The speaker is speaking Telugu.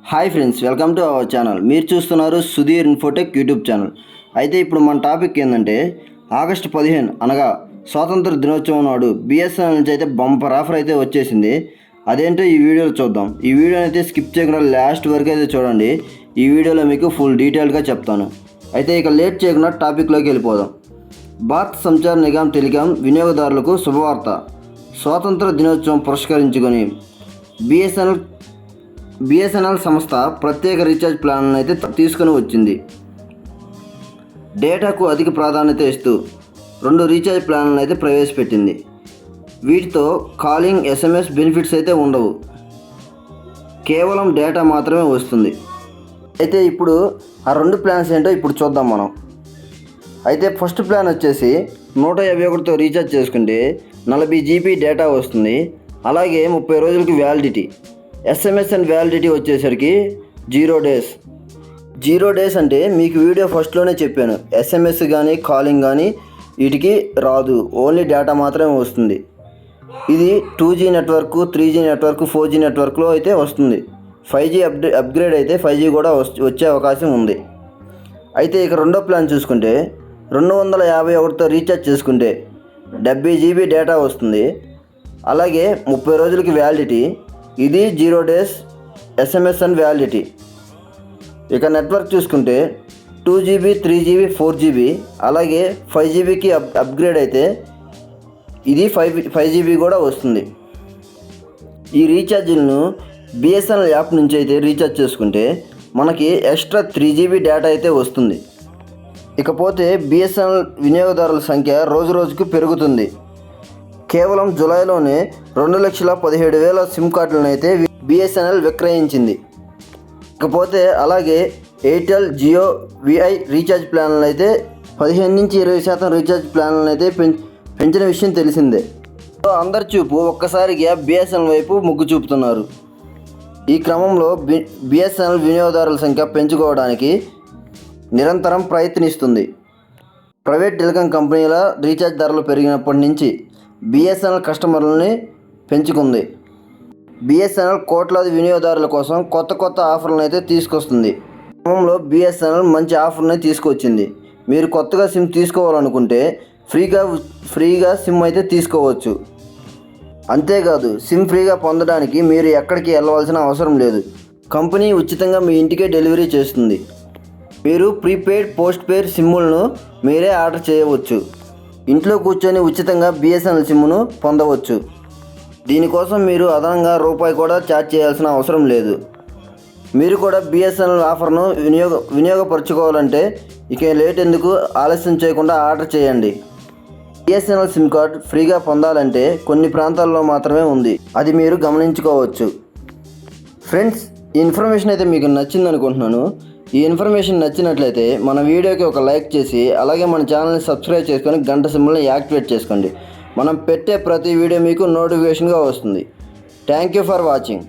Hi friends, welcome to our channel. మీరు చూస్తున్నారు సుధీర్ ఇన్ఫోటెక్ యూట్యూబ్ ఛానల్. అయితే ఇప్పుడు మన టాపిక్ ఏంటంటే ఆగస్టు 15 అనగా స్వాతంత్ర దినోత్సవం నాడు బిఎస్ఎన్ఎల్ నుంచి అయితే బంపర్ ఆఫర్ అయితే వచ్చేసింది. అదేంటో ఈ వీడియోలో చూద్దాం. ఈ వీడియోని అయితే స్కిప్ చేయకుండా లాస్ట్ వరకు అయితే చూడండి. ఈ వీడియోలో మీకు ఫుల్ డీటెయిల్గా చెప్తాను. అయితే ఇక లేట్ చేయకుండా టాపిక్లోకి వెళ్ళిపోదాం. భారత్ సంచార్ నిగమ్ టెలికాం వినియోగదారులకు శుభవార్త. స్వాతంత్ర దినోత్సవం పురస్కరించుకొని బిఎస్ఎన్ఎల్ సంస్థ ప్రత్యేక రీఛార్జ్ ప్లాన్లను అయితే తీసుకొని వచ్చింది. డేటాకు అధిక ప్రాధాన్యత ఇస్తూ 2 రీఛార్జ్ ప్లాన్లను అయితే ప్రవేశపెట్టింది. వీటితో కాలింగ్, SMS బెనిఫిట్స్ అయితే ఉండవు, కేవలం డేటా మాత్రమే వస్తుంది. అయితే ఇప్పుడు ఆ 2 ప్లాన్స్ ఏంటో ఇప్పుడు చూద్దాం మనం. అయితే ఫస్ట్ ప్లాన్ వచ్చేసి 151తో రీఛార్జ్ చేసుకుంటే 40 GB డేటా వస్తుంది. అలాగే 30 రోజులకి వ్యాలిడిటీ. SMS అండ్ వ్యాలిడిటీ వచ్చేసరికి 0 days. 0 days అంటే మీకు వీడియో ఫస్ట్లోనే చెప్పాను, SMS కానీ కాలింగ్ కానీ వీటికి రాదు, ఓన్లీ డేటా మాత్రమే వస్తుంది. ఇది 2G network, 3G network, 4G నెట్వర్క్లో అయితే వస్తుంది. 5G అప్గ్రేడ్ అయితే 5G కూడా వచ్చే అవకాశం ఉంది. అయితే ఇక రెండో ప్లాన్ చూసుకుంటే 251తో రీఛార్జ్ చేసుకుంటే 70 GB డేటా వస్తుంది. అలాగే 30 రోజులకి వ్యాలిడిటీ. ఇది 0 days SMS అండ్ వ్యాలిడిటీ. ఇక నెట్వర్క్ చూసుకుంటే 2GB, 3GB, 4GB అలాగే 5GBకి అప్గ్రేడ్ అయితే ఇది 5GB కూడా వస్తుంది. ఈ రీఛార్జీలను బిఎస్ఎన్ఎల్ యాప్ నుంచి అయితే రీఛార్జ్ చేసుకుంటే మనకి ఎక్స్ట్రా 3GB డేటా అయితే వస్తుంది. ఇకపోతే బిఎస్ఎన్ఎల్ వినియోగదారుల సంఖ్య రోజు రోజుకు పెరుగుతుంది. కేవలం జూలైలోనే 2,17,000 సిమ్ కార్డులను అయితే బిఎస్ఎన్ఎల్ విక్రయించింది. ఇకపోతే అలాగే ఎయిర్టెల్, జియో, విఐ రీఛార్జ్ ప్లాన్లను అయితే 15 నుంచి 20% రీఛార్జ్ ప్లాన్లను అయితే పెంచిన విషయం తెలిసిందే. అందరి చూపు ఒక్కసారిగా బిఎస్ఎన్ఎల్ వైపు మొగ్గు చూపుతున్నారు. ఈ క్రమంలో బిఎస్ఎన్ఎల్ వినియోగదారుల సంఖ్య పెంచుకోవడానికి నిరంతరం ప్రయత్నిస్తుంది. ప్రైవేట్ టెలికాం కంపెనీల రీఛార్జ్ ధరలు పెరిగినప్పటి నుంచి బిఎస్ఎన్ఎల్ కస్టమర్లని పెంచుకుంది. బిఎస్ఎన్ఎల్ కోట్లాది వినియోగదారుల కోసం కొత్త ఆఫర్లను అయితే తీసుకొస్తుంది. క్రమంలో బిఎస్ఎన్ఎల్ మంచి ఆఫర్ని తీసుకొచ్చింది. మీరు కొత్తగా సిమ్ తీసుకోవాలనుకుంటే ఫ్రీగా సిమ్ అయితే తీసుకోవచ్చు. అంతేకాదు, సిమ్ ఫ్రీగా పొందడానికి మీరు ఎక్కడికి వెళ్ళవలసిన అవసరం లేదు. కంపెనీ ఉచితంగా మీ ఇంటికే డెలివరీ చేస్తుంది. మీరు ప్రీపెయిడ్, పోస్ట్ పెయిడ్ సిమ్ములను మీరే ఆర్డర్ చేయవచ్చు. ఇంట్లో కూర్చొని ఉచితంగా బిఎస్ఎన్ఎల్ సిమ్ను పొందవచ్చు. దీనికోసం మీరు అదనంగా రూపాయి కూడా ఛార్జ్ చేయాల్సిన అవసరం లేదు. మీరు కూడా బిఎస్ఎన్ఎల్ ఆఫర్ను వినియోగపరచుకోవాలంటే ఇక లేట్ ఎందుకు, ఆలస్యం చేయకుండా ఆర్డర్ చేయండి. బిఎస్ఎన్ఎల్ సిమ్ కార్డ్ ఫ్రీగా పొందాలంటే కొన్ని ప్రాంతాల్లో మాత్రమే ఉంది, అది మీరు గమనించుకోవచ్చు. ఫ్రెండ్స్, ఈ ఇన్ఫర్మేషన్ అయితే మీకు నచ్చింది అనుకుంటున్నాను. ఈ ఇన్ఫర్మేషన్ నచ్చినట్లయితే మన వీడియోకి ఒక లైక్ చేసి అలాగే మన ఛానల్ని సబ్స్క్రైబ్ చేసుకొని గంట సింబల్ని యాక్టివేట్ చేసుకోండి. మనం పెట్టే ప్రతి వీడియో మీకు నోటిఫికేషన్గా వస్తుంది. Thank you for watching.